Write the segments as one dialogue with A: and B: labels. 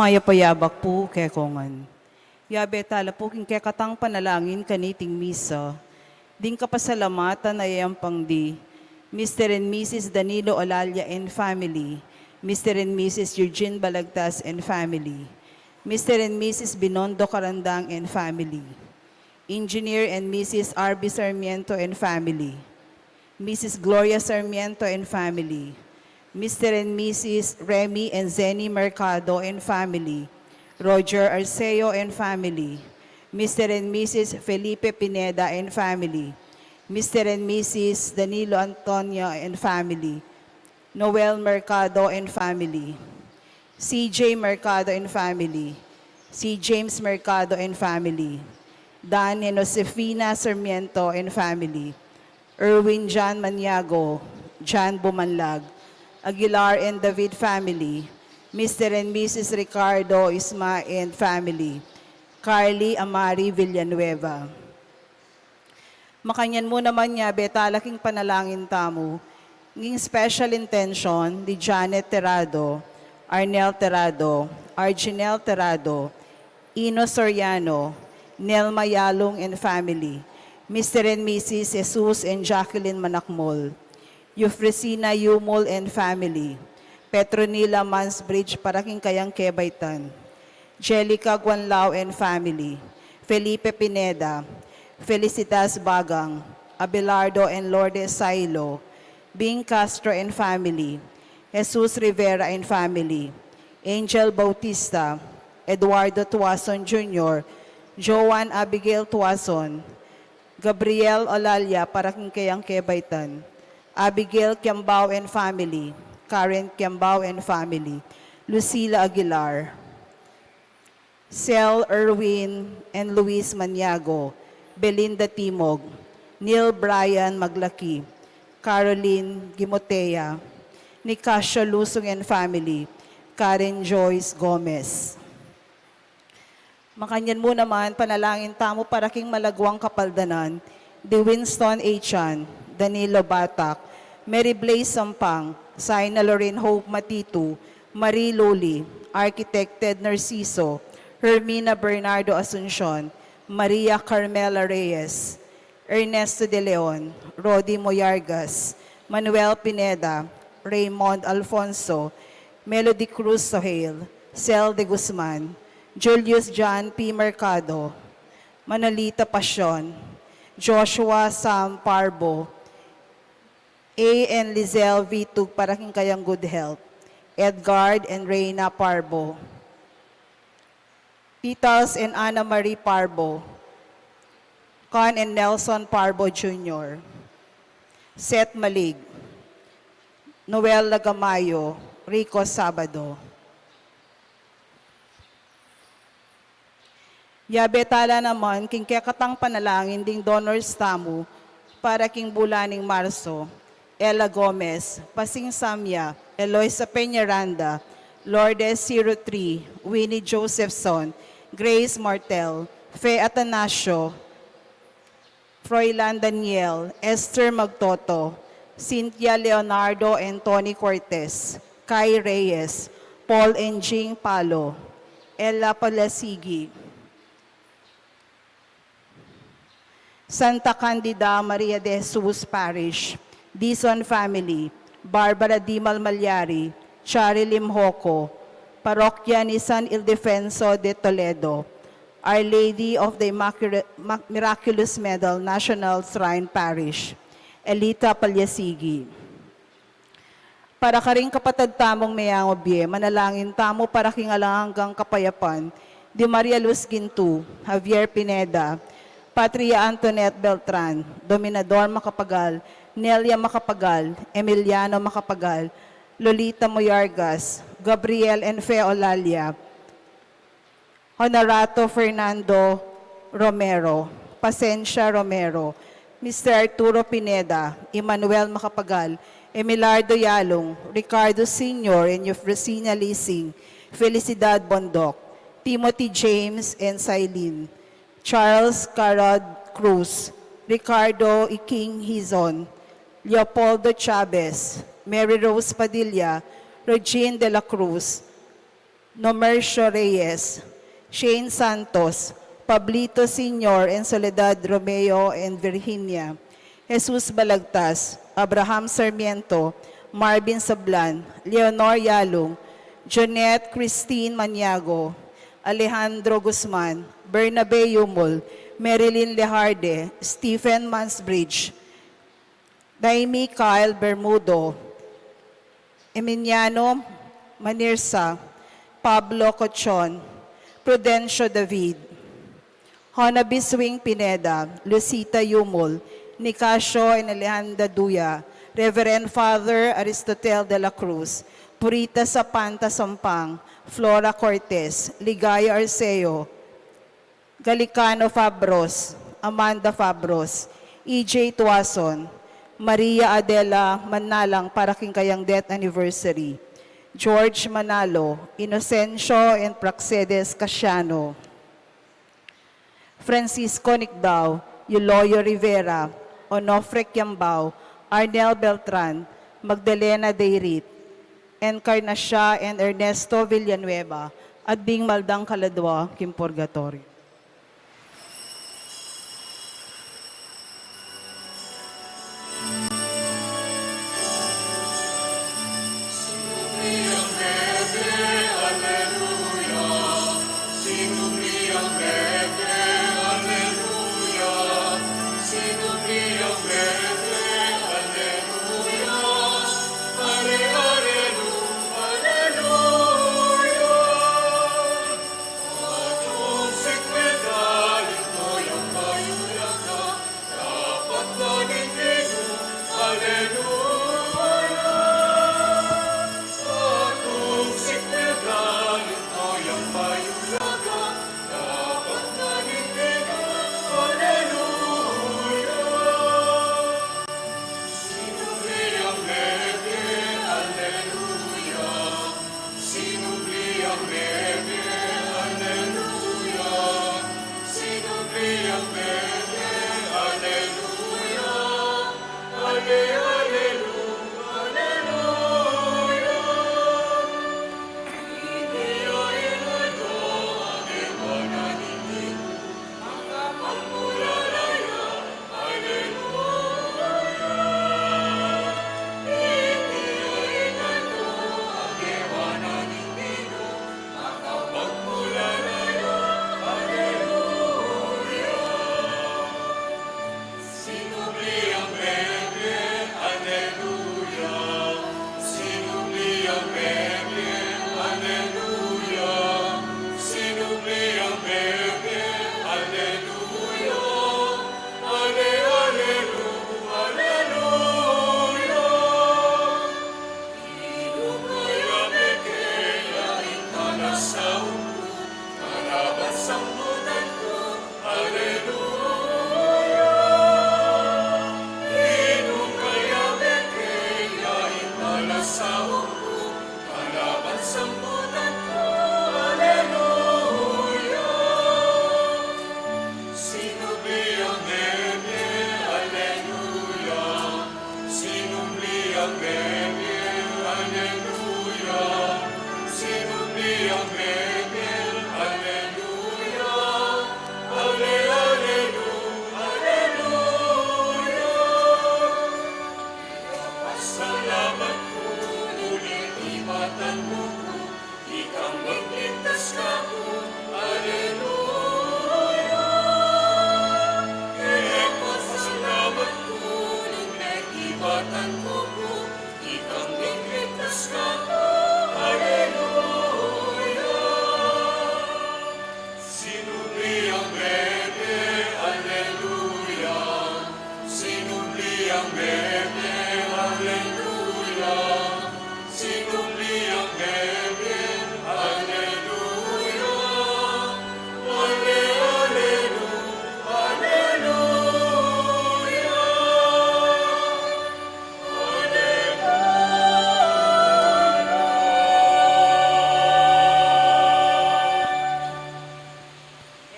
A: Maya payabak po kekongan. Yabe tala po king kekatang panalangin kaniting misa. Ding kapasalamatan ay ang pangdi. Mr. and Mrs. Danilo Olalia and family. Mr. and Mrs. Eugene Balagtas and family. Mr. and Mrs. Binondo Carandang and family. Engineer and Mrs. R.B. Sarmiento and family. Mrs. Gloria Sarmiento and family. Mr. and Mrs. Remy and Zenny Mercado and family. Roger Arceo and family. Mr. and Mrs. Felipe Pineda and family. Mr. and Mrs. Danilo Antonio and family. Noel Mercado and family. CJ Mercado and family. C. James Mercado and family. Dan and Josefina Sarmiento and family. Erwin John Maniago, John Bumanlag. Aguilar and David family. Mr. and Mrs. Ricardo Isma and family. Carly Amari Villanueva. Makanyan mo naman niya, betalaking panalangin tamo. Nging special intention di Janet Terrado, Arnel Terrado, Arginel Terrado, Ino Soriano, Nelma Yalong and family. Mr. and Mrs. Jesus and Jacqueline Manakmol. Eufresina Yumol and family. Petronila Mansbridge Paraking Kayang Kebaytan. Jelica Guanlao and family. Felipe Pineda. Felicitas Bagang. Abelardo and Lourdes Sailo. Bing Castro and family. Jesus Rivera and family. Angel Bautista. Eduardo Tuason Jr. Joan Abigail Tuason. Gabriel Olalia Paraking Kayang Kebaytan. Abigail Kiambao and family. Karen Kiambao and family. Lucila Aguilar. Cel Erwin and Luis Maniago. Belinda Timog. Neil Brian Maglaki. Caroline Gimotea. Nicasio Lusong and family. Karen Joyce Gomez. Makanyan mo naman, panalangin tamo paraking malagwang kapaldanan, di Winston A. Chan, Danilo Batak, Mary Blaze Sampang, Saina Lorraine Hope Matitu, Marie Loli, Architect Ted Narciso, Hermina Bernardo Asuncion, Maria Carmela Reyes, Ernesto De Leon, Rodi Moyargas, Manuel Pineda, Raymond Alfonso, Melody Cruz Sohail, Cel de Guzman, Julius John P. Mercado, Manolita Pasyon, Joshua Sam Parbo, A. and Lizelle V. Tug Paraking Kayang Good Health, Edgard and Reyna Parbo, Titals and Ana Marie Parbo, Con and Nelson Parbo Jr., Seth Malig, Noel Lagamayo, Rico Sabado. Yabetala naman, king kekatang panalangin ding donors tamo, para king bulaning Marso, Ella Gomez, Pasing Samya, Eloisa Peñaranda, Lourdes 03, Winnie Josephson, Grace Martel, Fe Atanasio, Froilan Daniel, Esther Magtoto, Cynthia Leonardo and Tony Cortez, Kai Reyes, Paul and Jing Palo, Ella Palasigi, Santa Candida Maria de Jesus Parish, Dizon Family, Barbara D. Malmalyari, Chari Limhoco, Parokya ni San Ildefonso de Toledo, Our Lady of the Miraculous Medal National Shrine Parish, Elita Palyasigi. Para ka rin kapatid tamong mayangobye, manalangin tamo para kingalanggang kapayapan, Di Maria Luz Gintu, Javier Pineda, Patria Antoinette Beltran, Dominador Macapagal, Nelia Macapagal, Emiliano Macapagal, Lolita Moyargas, Gabriel and Fe Olalia, Honorato Fernando Romero, Pasencia Romero, Mr. Arturo Pineda, Emmanuel Macapagal, Emilardo Yalong, Ricardo Sr. and Eufresina Lising, Felicidad Bondok, Timothy James and Silene, Charles Carad Cruz, Ricardo Iking Hizon, Leopoldo Chavez, Mary Rose Padilla, Regine de la Cruz, Nomercio Reyes, Shane Santos, Pablito Sr. and Soledad Romeo and Virginia, Jesus Balagtas, Abraham Sarmiento, Marvin Sablan, Leonor Yalong, Jonette Christine Maniago, Alejandro Guzman, Bernabe Yumol, Marilyn Lejarde, Stephen Mansbridge, Naimi Kyle Bermudo, Emiliano Manirsa, Pablo Cochon, Prudencio David, Honabi Swing Pineda, Lucita Yumol, Nicasio and Alejandra Duya, Reverend Father Aristotel de la Cruz, Purita Sapanta Sampang, Flora Cortez, Ligaya Arceo, Galicano Fabros, Amanda Fabros, EJ Tuason, Maria Adela Manalang para kayang death anniversary, George Manalo, Inocencio and Praxedes Casiano, Francisco Nicdao, Yuloyo Rivera, Onofre Kiambao, Arnel Beltran, Magdalena Deirit, Encarnacia and Ernesto Villanueva, at Ding Maldang Kaladwa, Kim Purgatorio.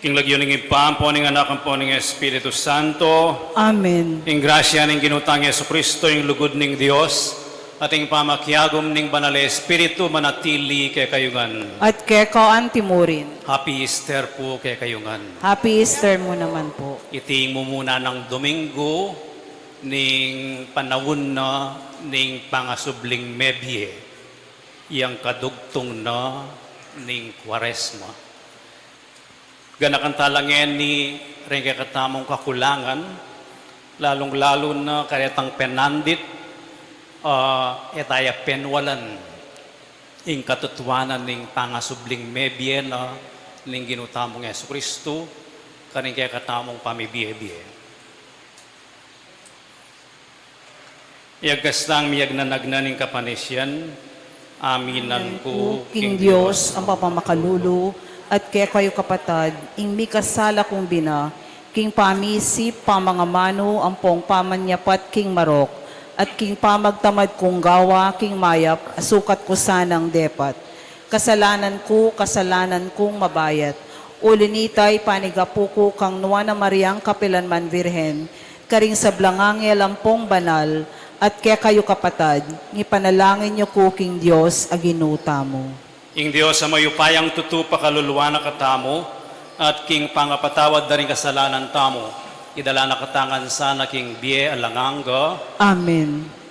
B: King lagyo ng ipampo ng anak ang po ng Espiritu Santo.
A: Amen.
B: Ing grasya ng ginutang Yesu Kristo, yung lugod ng Diyos, ating pamakyagom ning banal Espiritu manatili kay kayungan.
A: At kay kaan timurin.
B: Happy Easter po kay kayungan.
A: Happy Easter mo naman po.
B: Iting mo muna ng Domingo ning panawon na ning pangasubling mebye, iyang kadugtong na ning Kwaresma. Ganakan talangin ni rin kay katamong kakulangan, lalong-lalo na karetang penandit, etaya penwalan, ing katutuanan ning pangasubling mebye na ning ginutamong Yesu Kristo, kaning kay katamong pamibiye-biye. Iagkastang miyag na nagnaning kapanisyan, aminan ko,
A: King Diyos, ang papamakalulo, at kaya kayo kapatad, ing mi kasala kong bina, king pamisip, pamangamano, ang pong pamanyapat, king marok, at king pamagtamad kong gawa, king mayap, asukat ko sanang depat. Kasalanan kong mabayat, ulinitay panigapuko kang nuwa na Mariang Kapilanman Virhen, karing sa blangangel ang pong banal, at kaya kayo kapatad, ipanalangin niyo ko king Diyos aginuta mo.
B: Ing Diyos sa mayupayang tutu pakaluluwa na katamo, at king pangapatawad na rin kasalanan tamo, idala na katangan sana king biye alanganga.
A: Amen.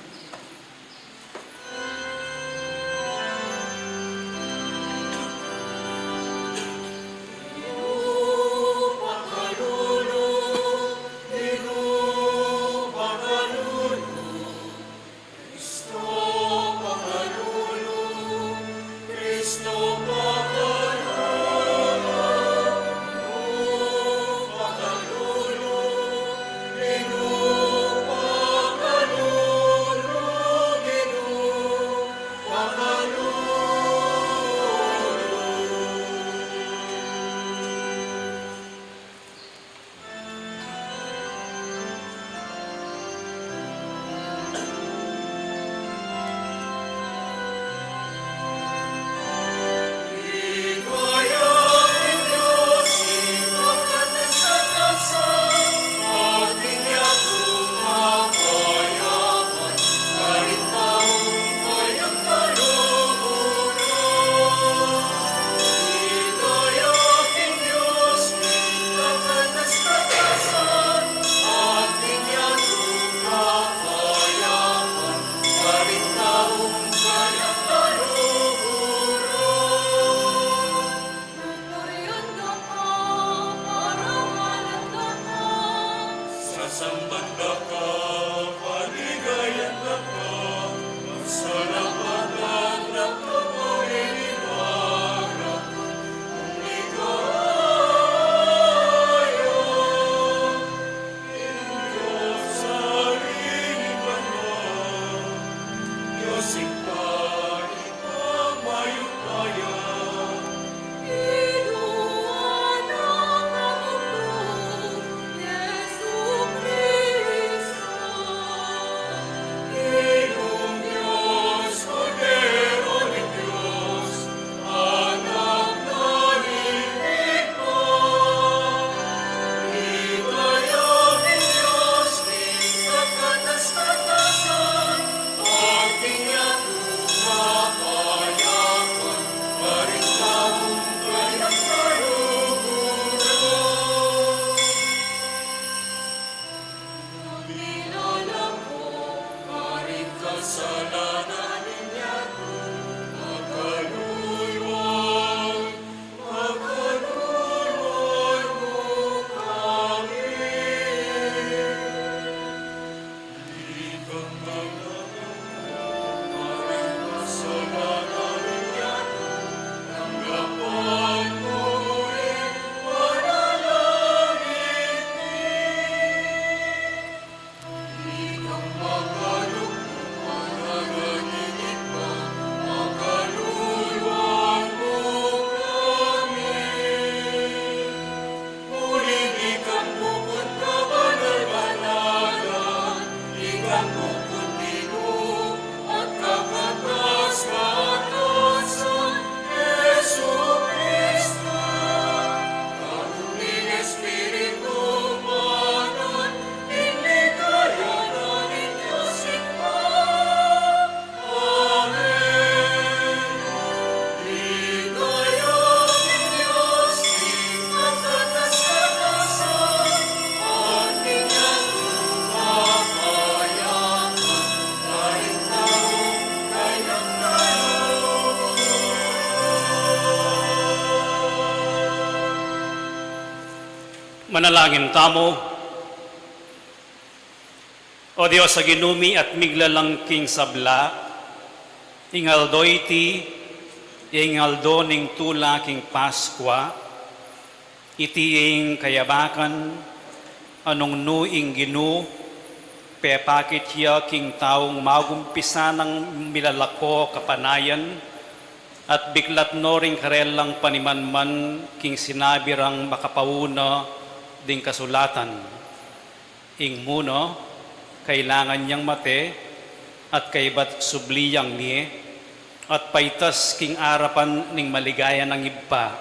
B: Manalangin tamo. O Diyos sa ginumi at miglalang king sabla, ingaldo iti, ingaldo ning tula king Paskwa, iti ing kayabakan, anong nuing ginu, pepakit ya king taong magumpisa ng milalako kapanayan, at biglat no ring karelang panimanman king sinabi rang makapauna ding kasulatan. Ing muno, kailangan niyang mate at kaibat subliyang ni at paitas king arapan ning maligaya ng iba.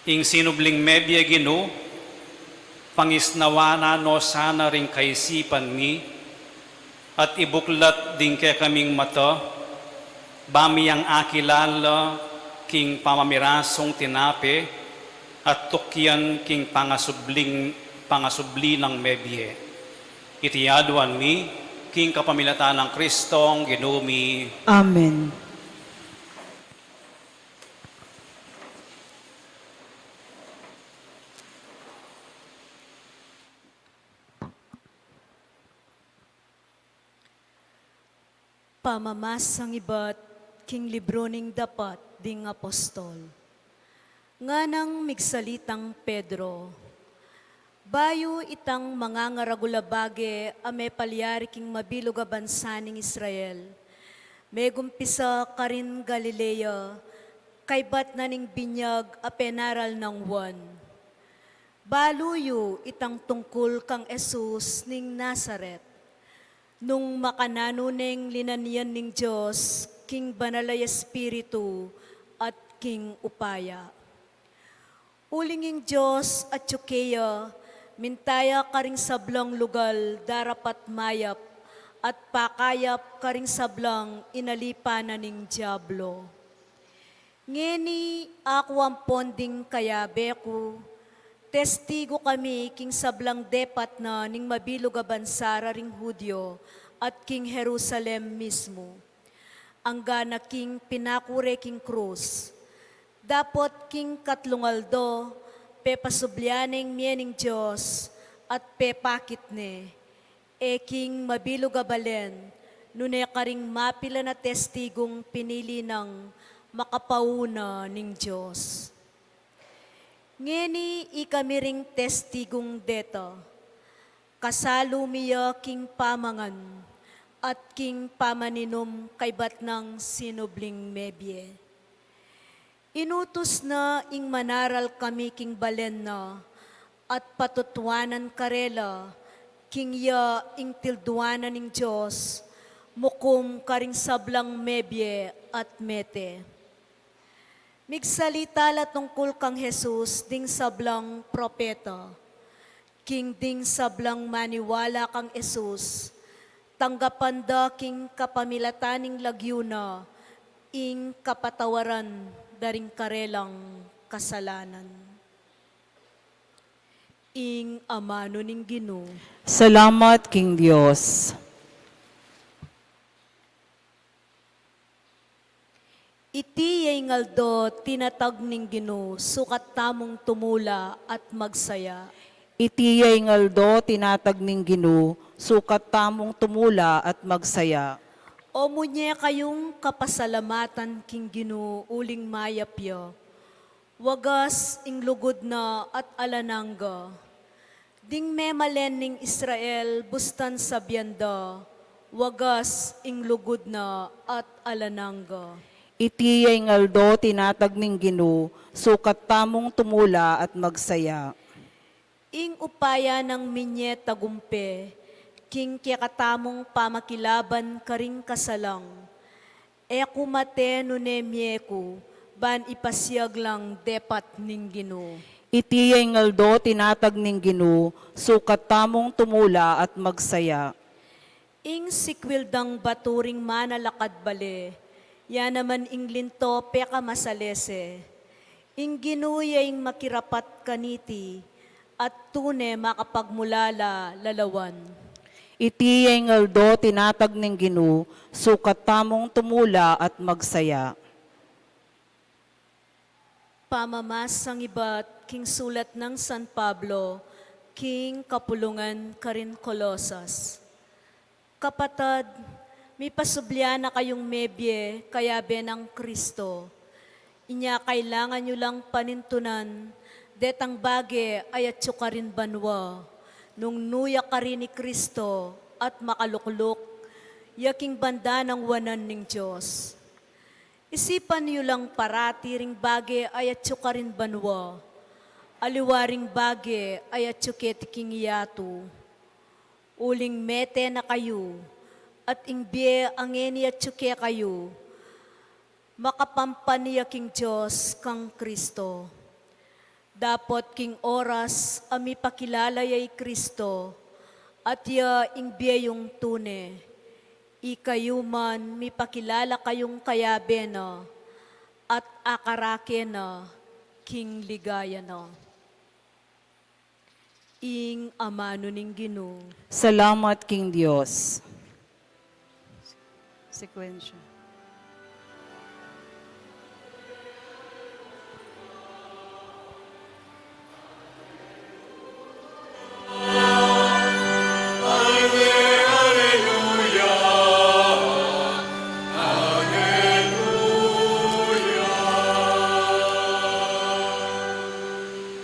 B: Ing sinubling medya ginu, pangisnawana no sana ring kaisipan ni at ibuklat din kay kaming mata, bamiyang akilala king pamamirasong tinape at tukyan king pangasubli ng medye. Itiyaduan mi, king kapamilatan ng Kristong ginumi.
A: Amen.
C: Pamamasang iba't king libro ning dapat ding apostol. Nga nang migsalitang Pedro, bayo itang mga ngaragulabage ame palyari king mabilog a bansa ning Israel. May gumpisa ka rin Galilea, kay bat na ning binyag a penaral ng Juan. Baluyo itang tungkol kang Jesus ning Nazaret. Nung makananuneng linanian ning Diyos, king banalay Espiritu at king upaya. Ulinging Diyos at Tsukeya, mintaya karing sablang lugal, darapat mayap, at pakayap karing sablang inalipanan ning Diablo. Ngeni ako ang ponding kayabeku, testigo kami king sablang depat na ning mabilog a bansara ring Hudyo at king Jerusalem mismo. Angga na king pinakure king krus. Dapot king katlungaldo, pepasublyaning miyening Diyos at pepakit ne. E king mabilog a balen, nune karing mapila na testigong pinili ng makapauna ning Diyos. Ngeni ikamiring testigong deto, kasalo miya king pamangan at king pamaninom kay batnang sinubling mebye. Inutos na ing manaral kami king balen na at patutwanan karela king ya ing tilduanan ning Diyos mukum karing sablang mebye at mete. Migsalita la tungkol kang Jesus ding sablang propeta, king ding sablang maniwala kang Jesus, tanggapan da king kapamilataning lagyuna, ing kapatawaran daring karelang kasalanan. Ing amano ning Ginoo.
A: Salamat, King Diyos.
C: Iti yay ngaldo tinatag ning Ginoo, sukat tamong tumula at magsaya.
A: Itiyay ngaldo tinatag ning Ginoo, sukat tamong tumula at magsaya.
C: O munye kayong kapasalamatan king Ginoo uling mayapyo, wagas ing lugod na at alanangga. Ding memalen ning Israel bustan sa biyanda, wagas ing lugod na at alanangga.
A: Itiyay ngaldo tinatag ning Ginoo, sukat tamong tumula at magsaya.
C: Ing upaya ng minye tagumpe, king kikatamong pamakilaban karing kasalang. E kumate nunemyeku, ban ipasyag lang depat ning Ginoo.
A: Itiyay ngaldo tinatag ning Ginoo, sukat tamong tumula at magsaya.
C: Ing sikwildang baturing manalakad bale, ya naman ing linto peka masalese. Ing ginuyay makirapat kaniti, at tune makapagmulala lalawan.
A: Itiyay ngaldo tinatag ning Ginoo, sukat tamong tumula at magsaya.
C: Pamamasang iba't king sulat ng San Pablo, king kapulungan karin Colosas. Kapatad, may pasublya na kayong mebye, kaya benang Kristo. Inya kailangan nyo lang panintunan, detang bage ayat ka rin banwa, nung nuya ka rin ni Kristo at makaluklok, yaking banda ng wanan ng Diyos. Isipan niyo lang parati ring bage ayat ka rin banwa, aliwaring bage ayat ketiking iyatu. Uling mete na kayo, at ingbiye ang eni at kayo, makapampaniya king Diyos kang Kristo. Dapot king oras ami pakilala yay Kristo, at ya ingbiye yung tune. Ikayo man mipakilala kayong kayabe na, at akarake na, king ligaya na. Ing amano ning Ginoo.
A: Salamat, King Diyos. Sequensya.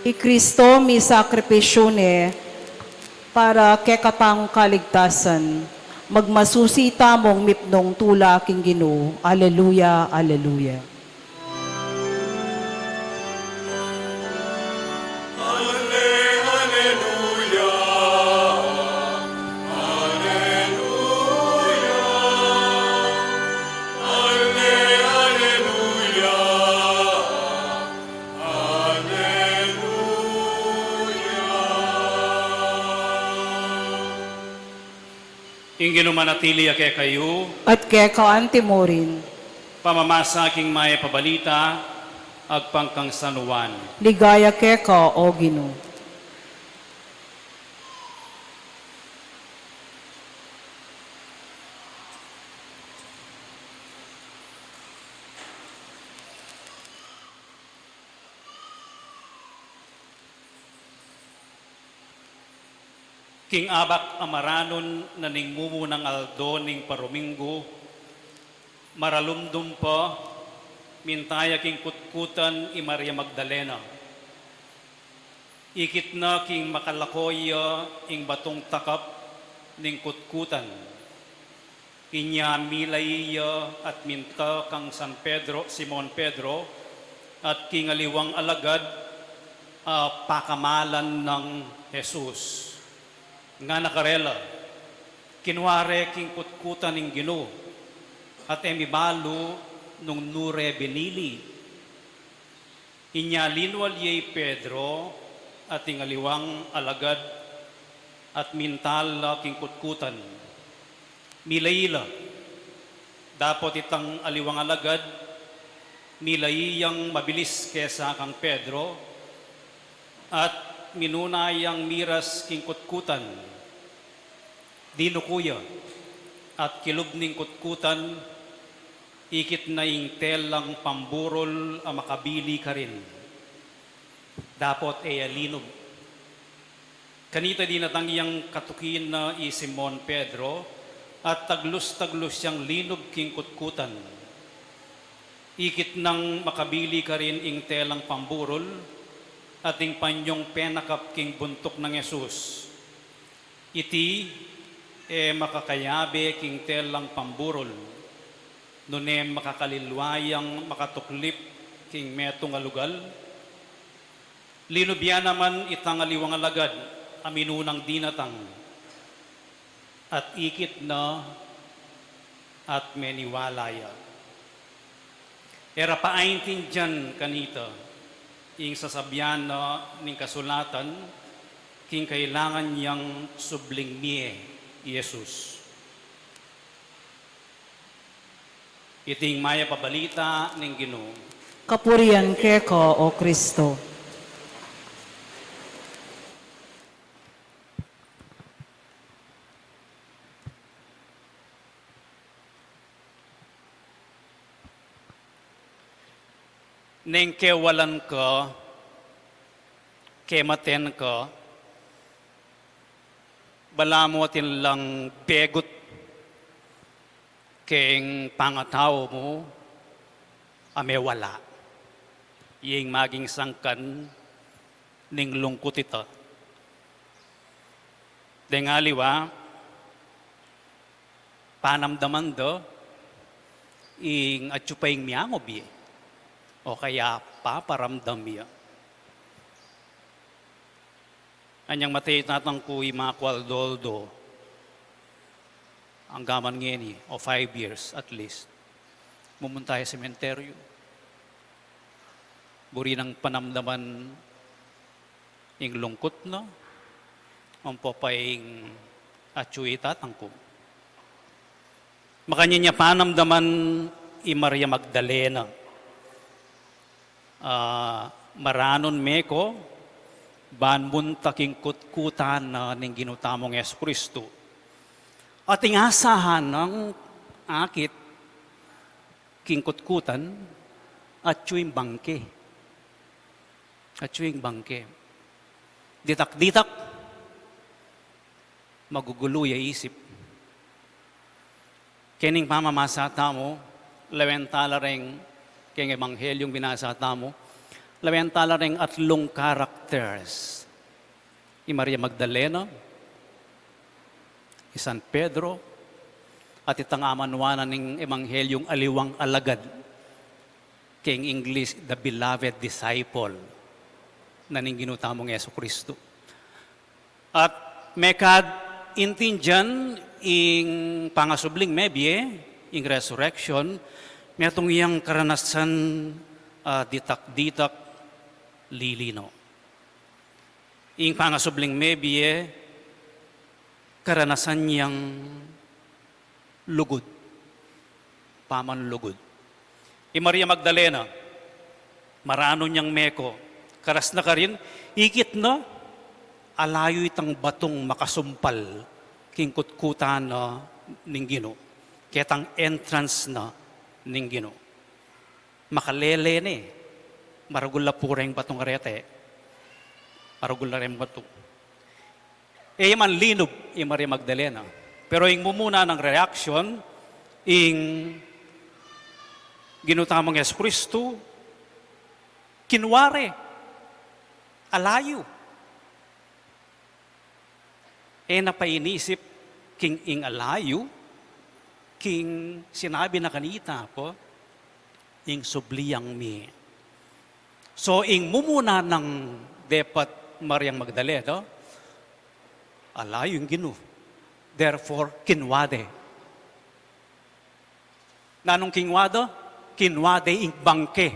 A: I Kristo mi sakripisyone para kekatang kaligtasan. Magmasusi tamong mipnong tula king Ginoo. Alleluia, alleluia.
B: Ingin manatili ake kayo,
A: At kekaan timorin,
B: pamamasa king may pabalita, agpangkang sanuan.
A: ligaya keka o Ginoo.
B: King abak amaranon na ning mumunang aldo ning paruminggo, maralumdum pa, mintaya king kutkutan i Maria Magdalena. Ikit na king makalakoya ing batong takap ning kutkutan. Inya milaiya at minta kang San Pedro, Simon Pedro, at king aliwang alagad pakamalan ng Jesus. Nga nakarela, kinware king kutkutan ng Ginoo, at emibalo nung nure benili. Inyalinwal yay Pedro at ingaliwang alagad at mintal king kutkutan. Milayila, dapot itang aliwang alagad, milayiyang mabilis kesa kang Pedro, at minunayang miras king kutkutan, dinukuya, at kilubning kutkutan, ikit na ing telang pamburol a makabili ka rin. Dapot alinog. Kanita di natangyang katukin na i Simon Pedro, at taglus-taglus siyang linog king kutkutan. Ikit nang makabili ka rin ing telang pamburol, ating panyong penakap king buntok ng Yesus. Iti makakayabe king telang pamburol, nunem makakalilwayang makatuklip king metong alugal. Linubya naman itang aliwang alagad, aminunang dinatang, at ikit na at meniwalaya. Era paaintin dyan kanita, ing sasabyan na ning kasulatan, king kailangan niyang subling niye, Jesus. Iting maya pabalita ning Ginoo.
A: Kapurian keka o Kristo.
B: neng kewalan ka, kematen ka, bala mo tin lang begot keng pangataw mo, ame wala. Iyeng maging sangkan ning lungkot ito. Dengaliwa, panamdaman do, ing atsupaing miyangob o kaya paparamdam niya. Anyang matay natang ko mga kwaldoldo, ang gaman ngeni, o 5 years at least, mumunta sa sementeryo. Buri ng panamdaman ing lungkot, no? Ang papaing atsuita tangko. Makanya niya panamdaman Maria Magdalena. Maranon meko, ban muntaking kutkutan na ning ginutamong Yesu Kristo. At ingasahan ng akit king kutkutan at tsuing bangke. At tsuing bangke. Ditak-ditak, magugulo ya isip. Kening pamamasata mo, lawentala ring keng ebanghelyong binasata mo, lawentala ring atlong characters. Maria Magdalena, San Pedro, at itang amanwanan ng ebanghelyong aliwang alagad, keng English, the beloved disciple, na ning ginutamong Yesu Kristo. At mekad intindihan ing pangasubling mebye, ing resurrection, metong iyang karanasan ditak-ditak lilino. Ing pangasubling mebye, karanasan niyang lugod, pamanlugod. Maria Magdalena, marano niyang meko, karas na ka rin, ikit na, alayo itang batong makasumpal kingkutkutan na ninggino. Ketang entrance na ninggino. Makalele ni, maragul na pureng batong arete. Maragul na rin bato. Man linob, Maria Magdalena. Pero yung mumuna ng reaction, yung ginutamang Yesu Kristo, kinware, alayo. Napainisip king ing alayo, king sinabi na kanita po, ing subliyang mi. So, ing mumuna ng depat Mariang Magdalena, alayo yung ginu. Therefore, kinwade. Nanong kinwado? Kinwade ing bangke.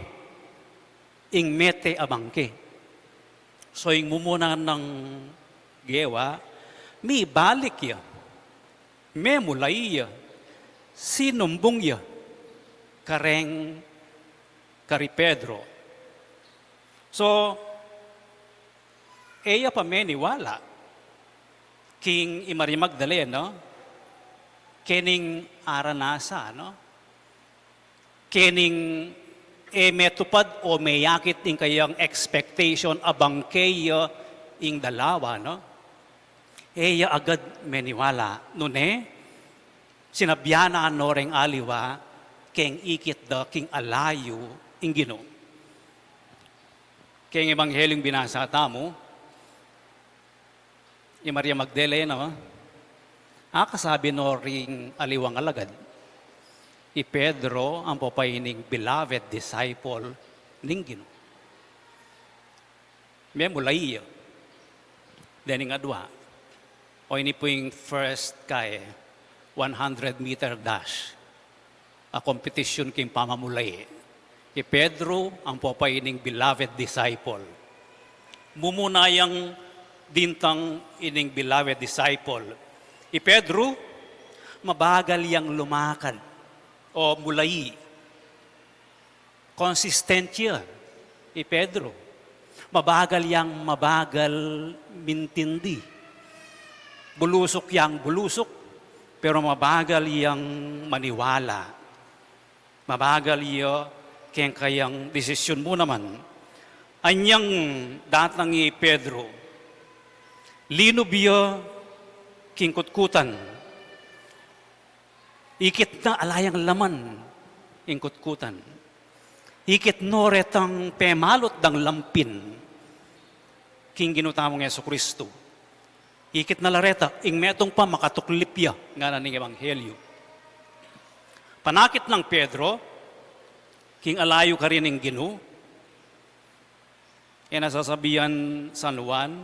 B: Ing mete a bangke. So, ing mumuna ng gewa, mi balik ya, me mulay ya, sinumbong ya, kareng kari Pedro. So, eya pa meniwala, king Maria Magdalena, kening aranasa, no? Kening metupad o mayakit ing kayang expectation abang kaya ing dalawa, no? Eya agad meniwala. Nune, sinabiyana anoreng aliwa, keng ikit da, king alayo, ingino. Keng ebanghelyong binasata mo, Maria Magdalena, kasabi no ring aliwang alagad, Pedro ang papaining beloved disciple ninggino. May mulay, dening adwa, o ini po yung first 100-meter dash. A competition king pamamulay. Pedro ang papaining beloved disciple. Mumunayang dintang ining beloved disciple. Pedro, mabagal yang lumakad o mulay. Consistent yan. Pedro, mabagal mintindi. Bulusok yang bulusok, pero mabagal yang maniwala. Mabagal yung kaya kayang desisyon mo naman, anyang datang ni Pedro, linubya kingkutkutan, ikit na alayang laman, ingkutkutan, ikit no retang pemalot dang lampin, king ginutamong Yesu Kristo, ikit na lareta, ing metong pa makatuklipya, nga na ning Ebanghelyo. Panakit ng Pedro, king alayo ka rin ng Ginu, e nasasabihan San Juan,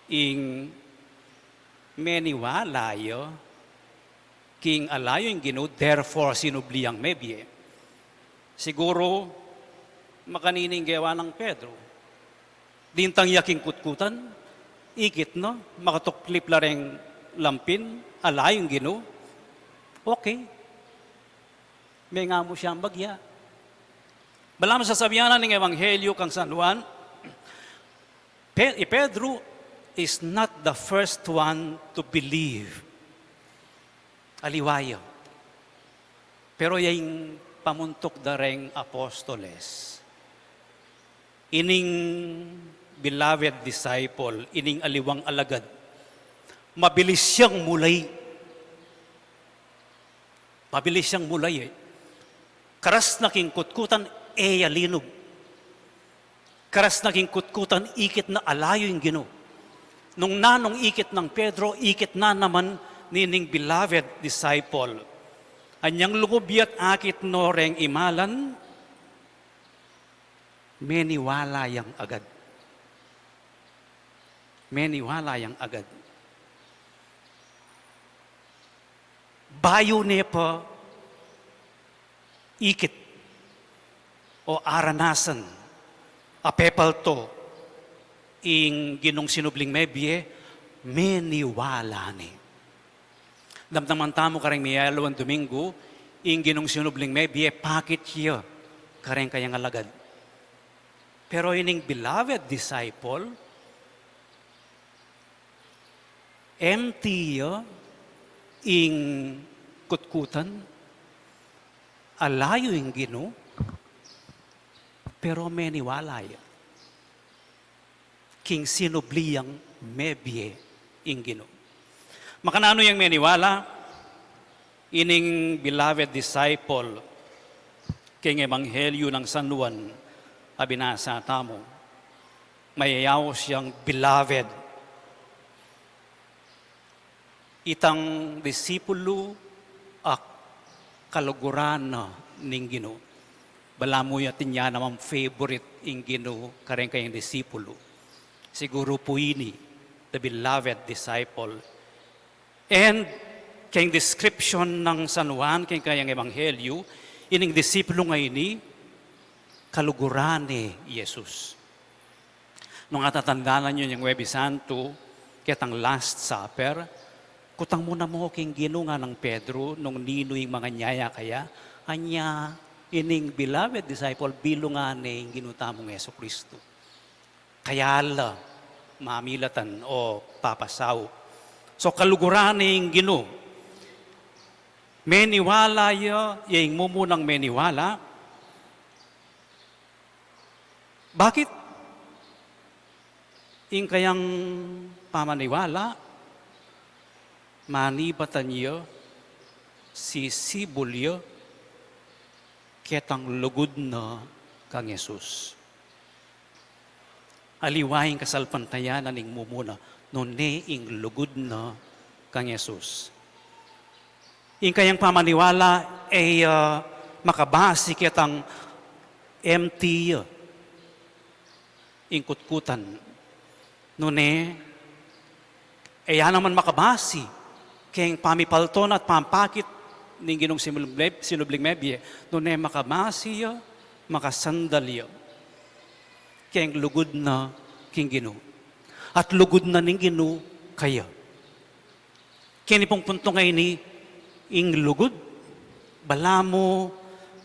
B: ing meniwalayo, king alayo yung Ginu, therefore sinubliyang mebye. Siguro, makanining gawa ng Pedro. Dintang yaking kutkutan, ikit no, makatuklip la ring lampin, alayo yung Ginu, okay. May nga mo siyang bagya. Balam sa sabihan ng Ebanghelyo kang San Juan, Pedro is not the first one to believe. Aliwayo. Pero yung pamuntok dareng apostoles, ining beloved disciple, ining aliwang alagad, mabilis siyang mulay. Mabilis siyang mulay eh. Karas na kingkutkutan, linog. Karas na kingkutkutan, ikit na alayo yung Gino. Nung nanong ikit ng Pedro, ikit na naman nining beloved disciple. Anyang lugubyat akit noreng imalan, meniwala yang agad. Meniwala yang agad. Bayo nepa, ikit o aranasan, apepal to, ing ginong sinubling mebye, meniwala ni. Damdaman tamo kareng miyalawan Domingo, ing ginong sinubling mebye, pakit siya, kareng kayang alagad. Pero ining beloved disciple, empty ing kutkutan, alayo yung Gino, pero meniwalay. King sinubliyang mebye ing Gino. Makanano yung meniwala, ining beloved disciple, king Ebanghelyo ng San Juan, abinasa tamo, mayayaw siyang beloved. Itang disipulo ak kaluguran ning Gino. Balamu yatin niya naman favorite ing Gino kareng kayang disipulo. Siguro po ini, the beloved disciple. And kayang description ng San Juan, kayang Ebanghelyo, ining disipulo nga ini, kaluguran ni Jesus. Nung atatandaan nyo yung Huwebes Santo, kitang Last Supper, kutang muna mo king Gino nga ng Pedro, nung nino yung mga nyaya kaya, anya, ining beloved disciple, bilungan ng ginutamong Yeso Kristo. Kaya la, mamilatan o papasaw. So kaluguran ng Gino, meniwala yung mumunang meniwala. Bakit? Ing kayang pamaniwala, manibatan niyo, sisibulyo, ketang lugod na kang Yesus. Aliwaing kasalpantayan na ning mumuna, nune ing lugod na kang Yesus. Ing kayang pamaniwala ay makabasi ketang empty ing kutkutan. Nune, ay naman makabasi kayang pamipalton at pampakit ning ginong sinubling mebye, nune makamasiya, makasandalya, kayang lugod na king Gino. At lugod na ning Gino kaya. Kaya pong punto ngayon ni, ing lugod, balamo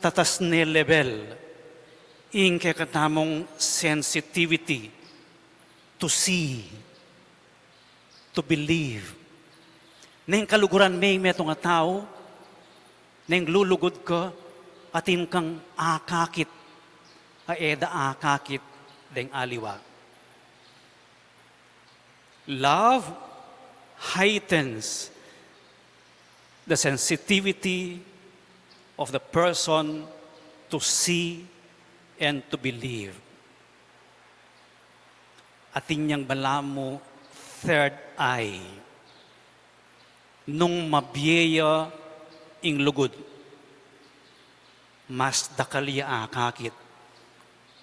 B: tatas ne level, ing kakatamong sensitivity to see, to believe. Neng kaluguran may metong nga tao, neng lulugod ka, atin kang akakit, aeda akakit deng aliwa. Love heightens the sensitivity of the person to see and to believe. Atin niyang balamo third eye. Nung mabiyeya ing lugod, mas dakalya akakit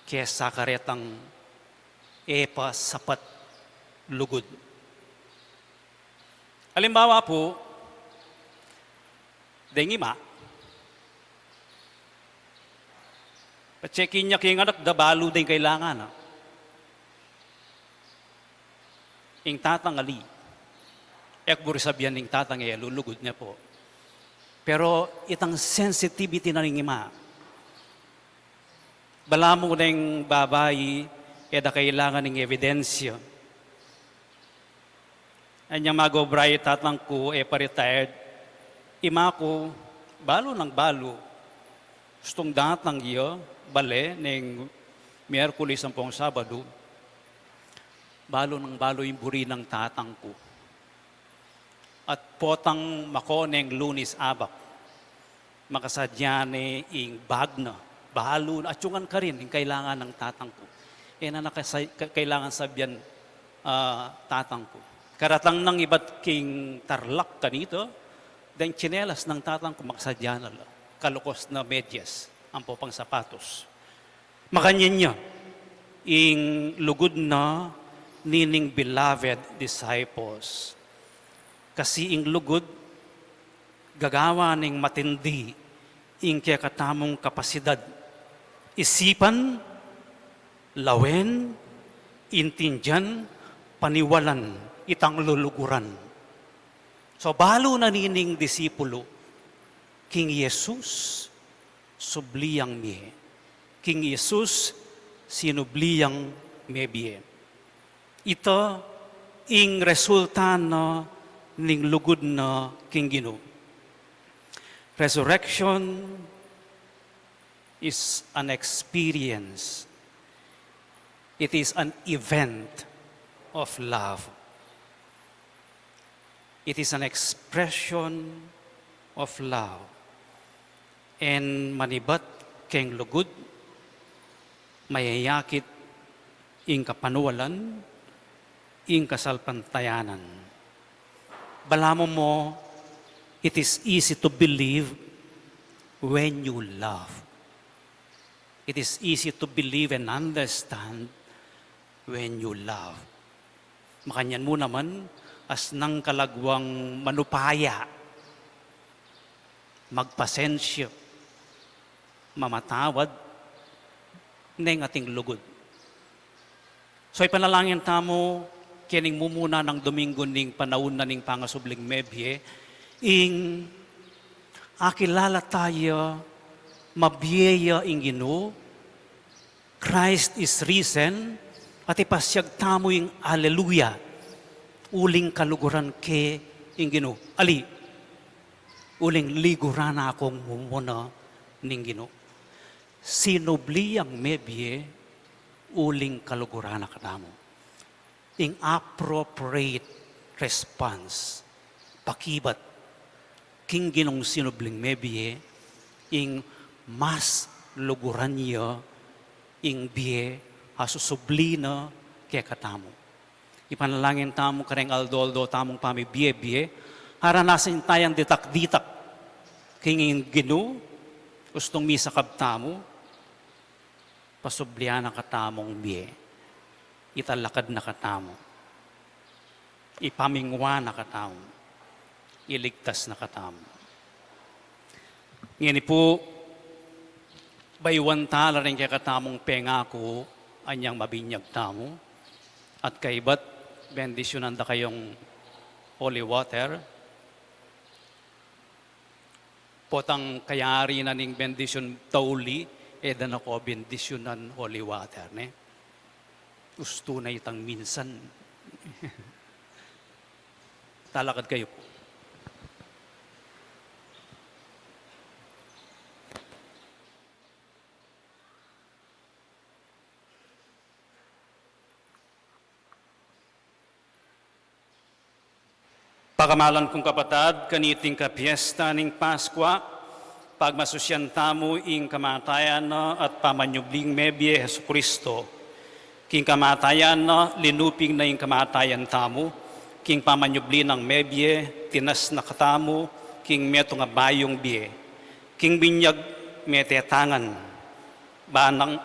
B: kesa karetang epa sapat lugod. Halimbawa po, dengima, pa-checkin niya kaya anak, dabalo din kailangan. Ing tatangali, ekburi sabihan ing tatangay, lulugod niya po. Pero itang sensitivity na rin ima, bala mo na yung babayi, eda kailangan ng ebidensya. Anyang magobray tatang ko, pa-retired, ima ko, balo ng balo. Gustong datang iyo, bale, ng Miyerkules ang pong Sabado, balo ng balo yung buri ng tatang ko. At potang makoneng Lunes abak, makasadyane ing bagna, balo, at yungan ka rin, yung kailangan ng tatang ko. Kailangan sabyan tatang ko. Karatang ng iba't king tarlak kanito, dahil tsinelas ng tatang ko makasadyan na kalukos na medyas, ang popang sapatos. Makanyan niya, ing lugod na nining beloved disciples. Kasi ing lugod, gagawa ning matindi, ing kaya katamong kapasidad. Isipan, lawen, intindyan, paniwalan, itang luluguran. So balo na nining disipulo, King Jesus, subliyang miye. King Jesus, sinubliyang mebie. Ito, ing resulta na ning lugod na King Ginoo. Resurrection is an experience. It is an event of love. It is an expression of love. And manibat keng lugod, mayayakit ing kapanuwalan, ing kasalpantayanan. Balamo mo, it is easy to believe when you love. It is easy to believe and understand when you love. Makanyan mo naman, as nang kalagwang manupaya, magpasensya, mamatawad, neng ating lugod. So ipanalangin tamo, kining mumuna ng Domingo ning panahon na ning pangasubling mebye, ing akilala tayo, mabiyeya ing Ginoo, Christ is risen, at ipasyag tamo ing Alleluia, uling kaluguran ke ing Ginoo. Ali, uling liguran akong mumuna ning Ginoo. Sinubliyang mebye, uling kaluguran na kanamo. In appropriate response, pakibat, king Ginong sinubling mebye, ing mas luguran niya, ing biye, asusubli na kaya katamo. Ipanalangin tamo kareng aldoldo tamong pamibiye-biye, haranasin tayang ditak-ditak, king Ginoo, gustong misa kabtamo, pasublihan na katamong biye, italakad na katamo, ipamingwa na katamo, iligtas na katamo. Ngayon po, baywan tala rin kaya katamong pengako, anyang mabinyag tamo, at kaibat, bendisyonan da kayong holy water, potang kayari na ning bendisyon tauli, edan ako bendisyonan holy water. Ne? Gusto na itang minsan. Talakad kayo po. Pagamalan kong kapatad, kaniting kapiesta ning Paskwa, pagmasusyan tamo ing kamatayan na at pamanyubling mebye Hesu Kristo. King kamatayan na linuping na ing kamatayan tamo, king pamanyubli ng mebye, tinas na katamo, king meto nga bayong biye. King binyag metetangan, banang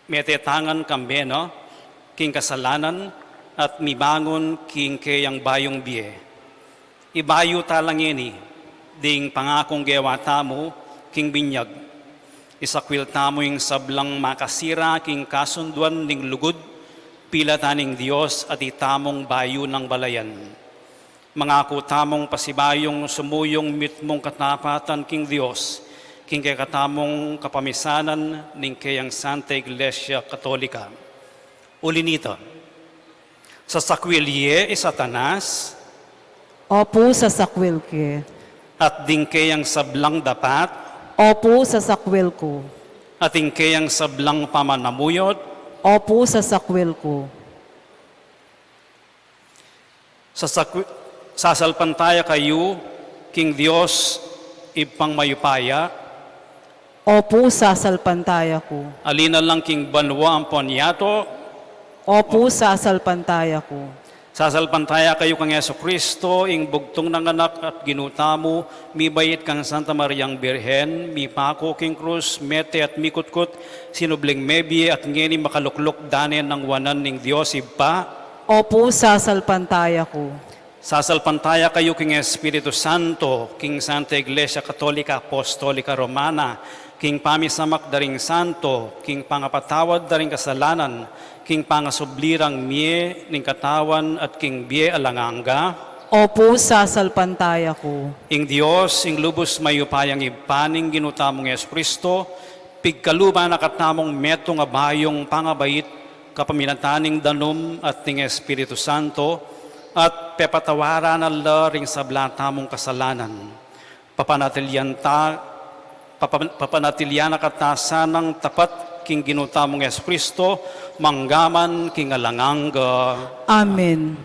B: metetangan kambeno, king kasalanan, at mibangon king kayang bayong biye. Ibayo talang ini, ding pangakong gewa tamo, king binyag. Isakwil tamo yung sablang makasira, king kasunduan ning lugod, pila taning Diyos at itamong bayo ng balayan. Mangako tamong pasibayong sumuyong mitmong katapatan king Diyos, king kay katamong kapamisanan ning kayang Santa Iglesia Katolika. Uli nito, sa sakwilye Satanas,
A: Opo sa sakwil ke.
B: at dingkayang sablang dapat,
A: Opo sa sakwil ko.
B: at dingkayang sablang pamanamuyot,
A: Opo sa sakwil ko.
B: sasalpantaya kayo, king Diyos, ipang mayupaya,
A: Opo sa salpantaya ko.
B: alina lang king banwa ang ponyato,
A: Opo sa salpantaya ko.
B: sasalpantaya kayo kang Yesu Kristo, ing bugtong ng anak at ginutamo, mi bayit kang Santa Mariang Birhen, mi pako king krus, mete at mikutkut, sinubling mebye at ngeni makaluklok danen ng wanan ning Diyos iba.
A: Opo sa salpantaya ko.
B: Sasalpantaya kayo king Espiritu Santo, king Santa Iglesia Katolika Apostolika Romana, king pamisamak daring santo, king pangapatawad daring kasalanan, king pangasublirang mie ning katawan at king bie alanganga,
A: Opo sa salpantaya ko.
B: ing Dios, ing lubos mayupayang ipaning ginutamong Yesu Kristo, pigkaluba na katamong meto nga bayong pangabait, kapaminataning danum at ting Espiritu Santo, at pepatawaran na ring sablatamong kasalanan. Papanatilyan na katasan ng tapat king ginutamong Yesu Kristo, manggaman king alanganga.
A: Amen.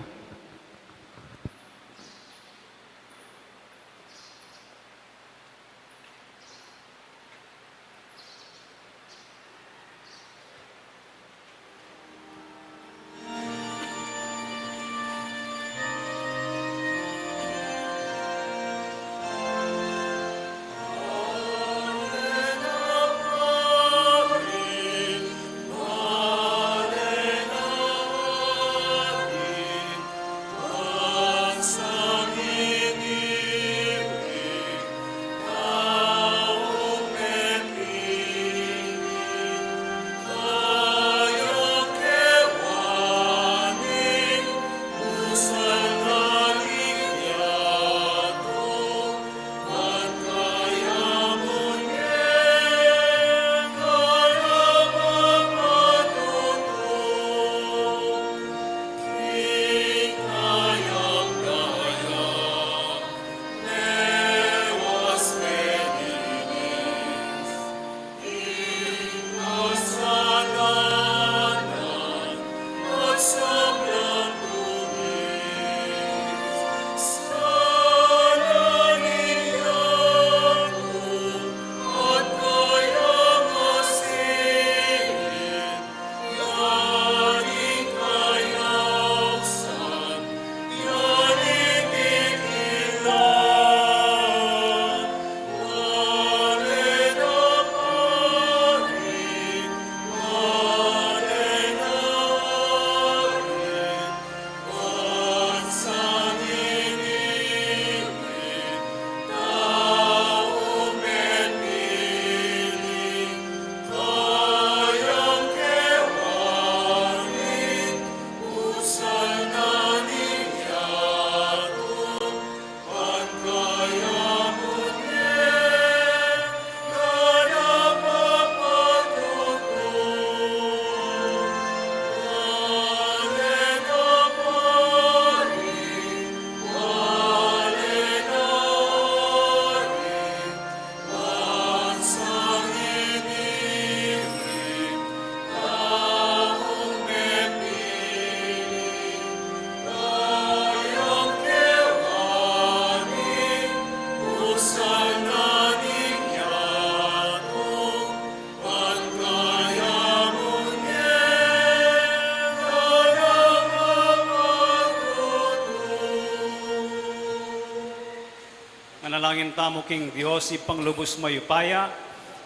B: Ipanalangin tamo king Diyos, ipanglubos mayupaya,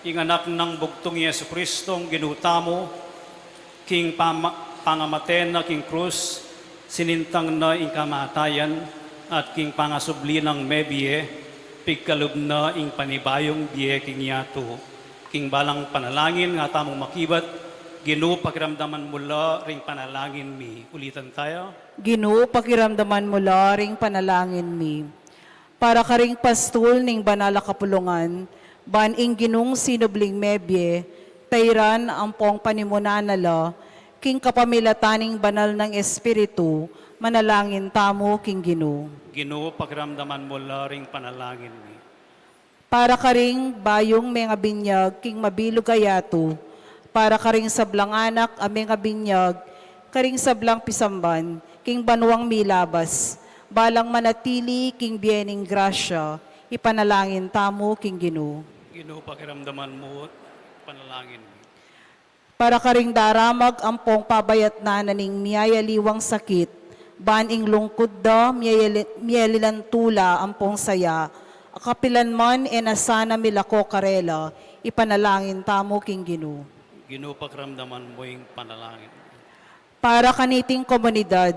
B: ing anak ng bugtong Yesu Kristong ginutamo, king pangamaten na king krus, sinintang na ing kamatayan, at king pangasubli ng mebiye, pigkalub na ing panibayong biye king yato. King balang panalangin nga tamong makibat, Ginoo pakiramdaman mula ring panalangin mi. Ulitan tayo.
A: Ginoo pakiramdaman mo ring panalangin mi. Para karing pastul ning banala kapulungan, baning ginung sinubling mebye, tayran ang pong panimunanala, king kapamilataning banal ng Espiritu, manalangin tamo king Ginoo.
B: Ginoo pakiramdaman mula ring panalangin mi.
A: Para karing bayong mga binyag king mabilog ayato, para karing sablang anak aming binyag, karing sablang pisamban, king banwang milabas, balang manatili king biening grasya, ipanalangin tamo king Ginoo.
B: Ginoo pakiramdaman mo, panalangin mi.
A: Para karing daramag ang pong pabayat na naning miyayaliwang sakit, baning lungkod da miyalilan tula ang pong saya, akapilan man enasana milako karela, ipanalangin tamo king Ginoo.
B: Ginoo pakiramdaman mo yung panalangin.
A: Para kaniting komunidad,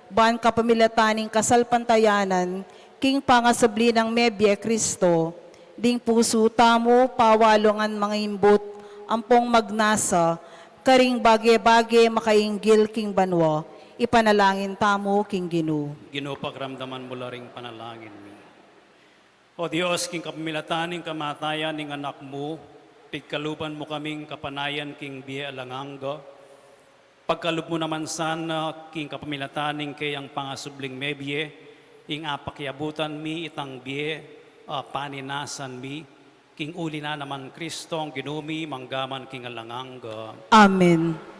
A: ban kapamilataning kasalpantayanan, king pangasabli ng Mebye Kristo, ding puso tamo pawalongan mga imbut, ampong magnasa, karing bage-bage makainggil king banwa, ipanalangin tamo king Ginoo.
B: Ginoo pakiramdaman mo ring panalangin mi. O Diyos, king kapamilataning kamatayan ning anak mo, pigkaluban mo kaming kapanayan king biye alanganga. Pagkalub mo naman sana king kapamilataning kay ang pangasubling mebye, ing apakyabutan mi itang biye, paninasan mi, king uli na naman Kristong ginumi manggaman king alanganga.
A: Amen.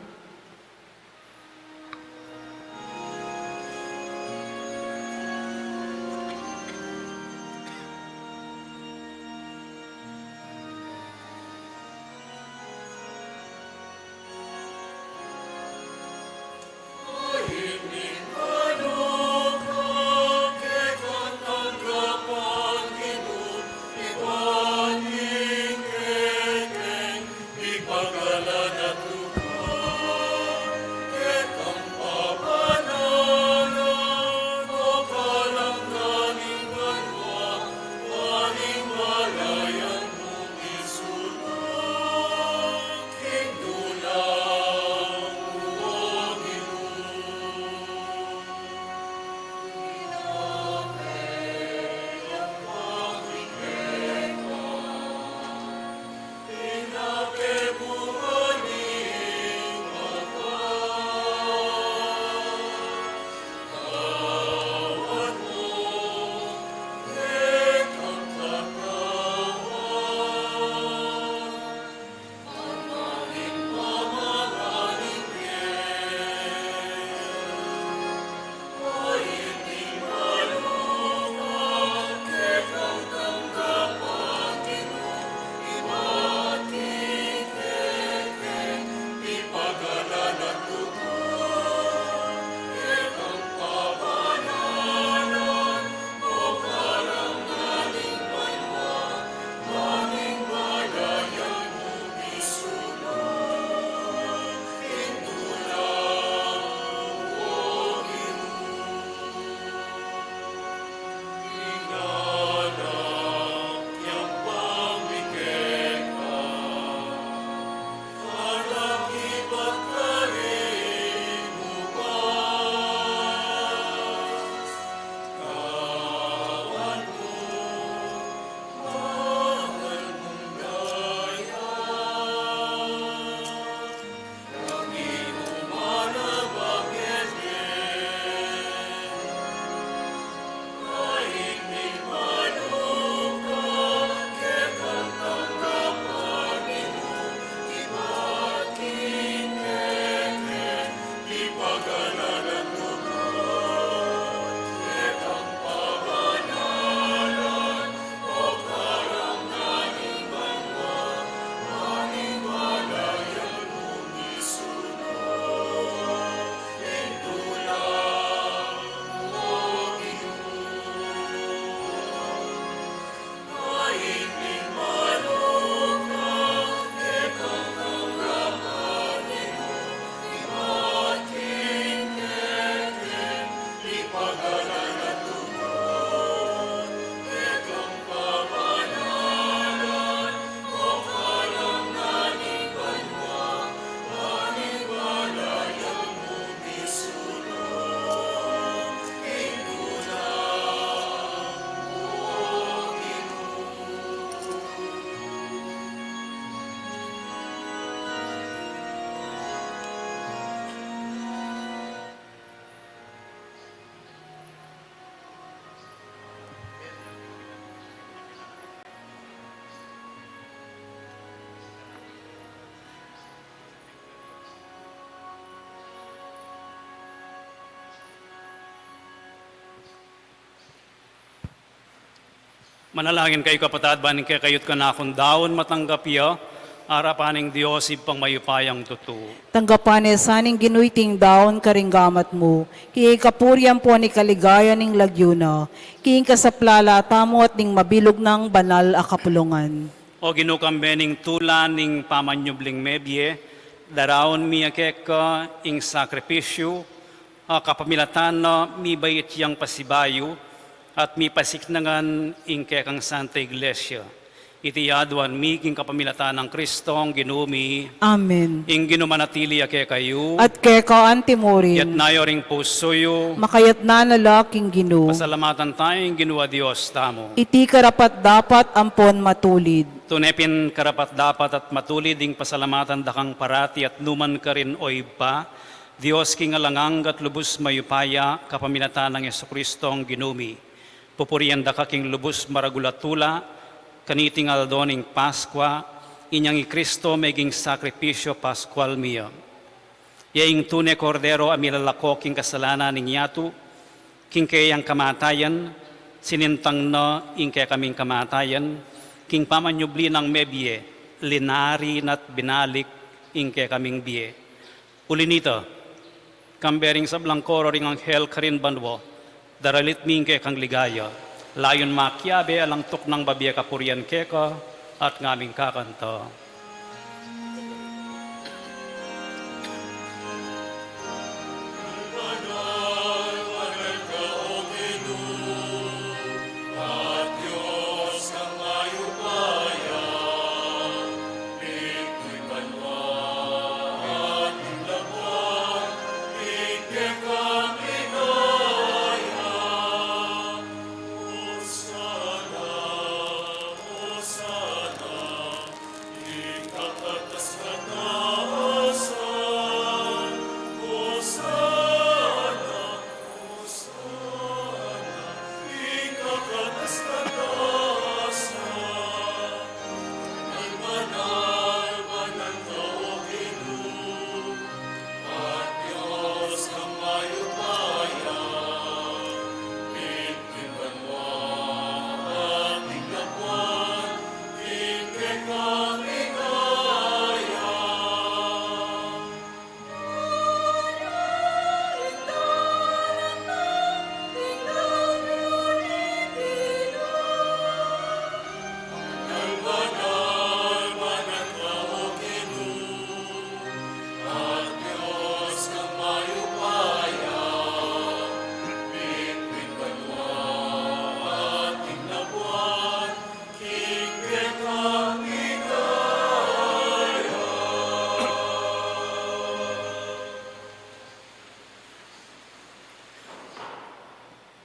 B: Manalangin kayo kapatad, baning kaya kayot ka na akong daon matanggap ya, arapaning Diyos ipang mayupayang tutu.
A: Tanggapan saning ginuiting daon karinggamat mo, kiyay kapuryan po ni kaligaya ning lagyuna, kiying kasaplala tamo at ning mabilog ng banal a kapulungan.
B: O ginukambening tulan ning pamanyubling mebye, daraon miya keka ing sakripisyo, kapamilatan na mi bayit yang pasibayo, at mi pasiknangan ing kekang Santa Iglesia. Iti yadwan mi king kapamilatan ng Kristong ginumi,
A: Amen.
B: ing ginumanatili ake kayo,
A: At keka
B: yat
A: antimorin,
B: nayo ring pusoyo,
A: makayat na nalaking ginu,
B: pasalamatan tayong ginua Diyos tamo.
A: iti karapat dapat ampon matulid.
B: Tunepin karapat dapat at matulid ing pasalamatan dakang parati at numan ka rin o iba, Diyos king alangang at lubos mayupaya kapamilatan ng Yesu-Kristong ginumi. Pupurian da ka king lubos maragulatula, kaniting aldoning Paskwa, inyang i-Kristo meging sakripisyo Paskwal miya. Yaing tune kordero amilalako king kasalanan ning yatu, king kayang kamatayan, sinintang na ing kaya kaming kamatayan, king pamanyubli ng mebye, linari nat binalik ing kaya kaming biye. Ulinita, kambering sa blangkoro ring anghel karin banwo, daralit ming kaya kang ligaya, layon makyabe alang tuk ng babiya kapurian keka at ngaming kakanta.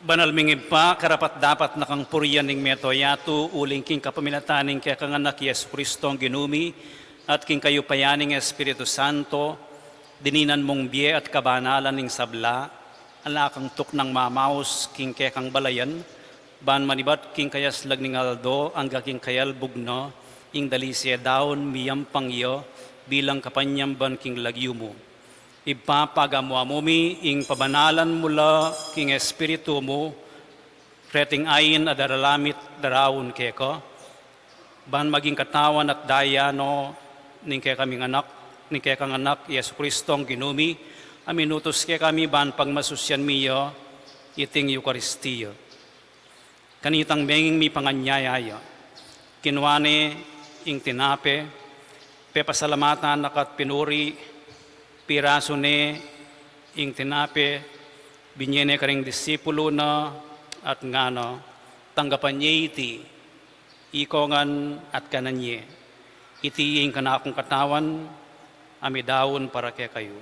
B: Banal mingib pa, karapat dapat nakang puriyan ning metoyatu, uling king kapamilataning kaya kanganak Yesu Kristong ginumi, at king kayo payaning Espiritu Santo, dininan mong biye at kabanalan ning sabla, alakang tuk ng mamaus king kaya kang balayan, ban manibat king kayas lag ning aldo, ang king kayal bugno, ing dalisya daon miyam pangyo, bilang kapanyamban king lagyumo. Ipapagamuamumi ing pabanalan mula king Espiritu mo, reting ayin adaralamit darawon keko, ban maging katawan at dayano ning kaya kaming anak, ning kaya kang anak, Yesu Kristong ginumi, aminutos kaya kami ban pagmasusyan miyo, iting Eukaristiyo. Kanitang menging mi panganyayaya, kinwane ing tinape, pepasalamatan nakat pinuri, piraso ne ing tinape, binyene karing disipulo na at ngano, tanggapan niya iti, ikongan at kananye, iti ing kanakong katawan, amidawon para kaya kayo.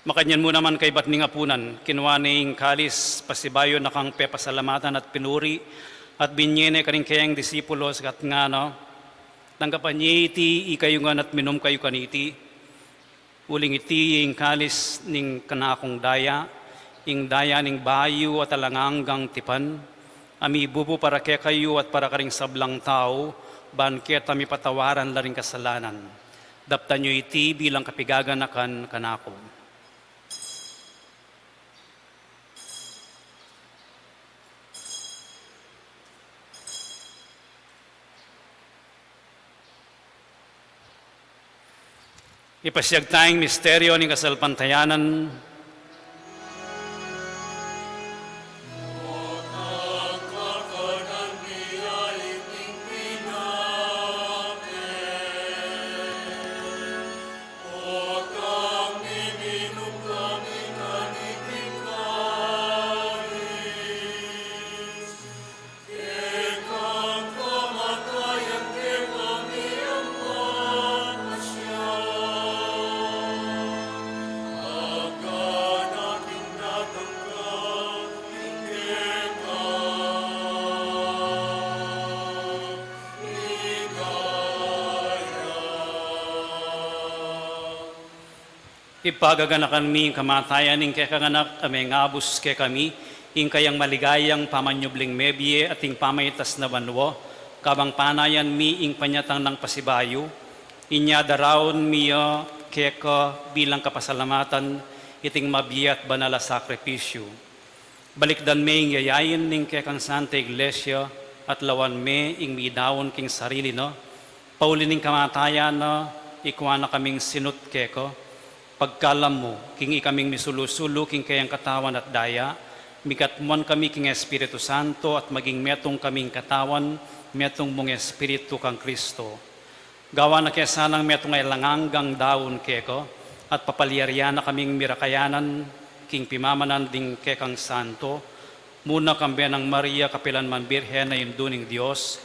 B: Makanyan mo naman kay Batning Apunan, kinwaning kalis, pasibayo na kang pepasalamatan at pinuri, at binyene karing kayang disipulos kat nga no, tanggapan niya iti, ikayo nga at minum kayo kaniti, uling iti ing kalis ning kanakong daya, ing daya ning bayo at alanganggang tipan, ami bubu para kaya kayo at para karing sablang tao, banket mi patawaran la rin kasalanan. Daptan nyo iti bilang kapigaganakan kanako. Ipasiyag tayong misteryo ng kasalpantayanan. Ipagaganakan mi kamatayan ing kakanganak aming abus ke kami, ing kayang maligayang pamanyubling mebye at ing pamaytas na banwo, kabang panayan mi ing panyatang ng pasibayo, inya darawon miya keka bilang kapasalamatan, iting mabiyat banala sakripisyo. Balikdan me ing yayayin ning kekang Santa Iglesia, at lawan me ing midawon king sarili no, paulin ing kamatayan na ikwa na kaming sinut keko, pagkalam mo, king ikaming misulusulo, king kayang katawan at daya, mikatmuan kami king Espiritu Santo, at maging metong kaming katawan, metong mong Espiritu kang Kristo. Gawa na kaya sanang metong ay langanggang daon keko, at papalyarya na kaming mirakayanan, king pimamanan ding kekang Santo, muna kambe ng Maria Kapilan man Birhen na induning Diyos,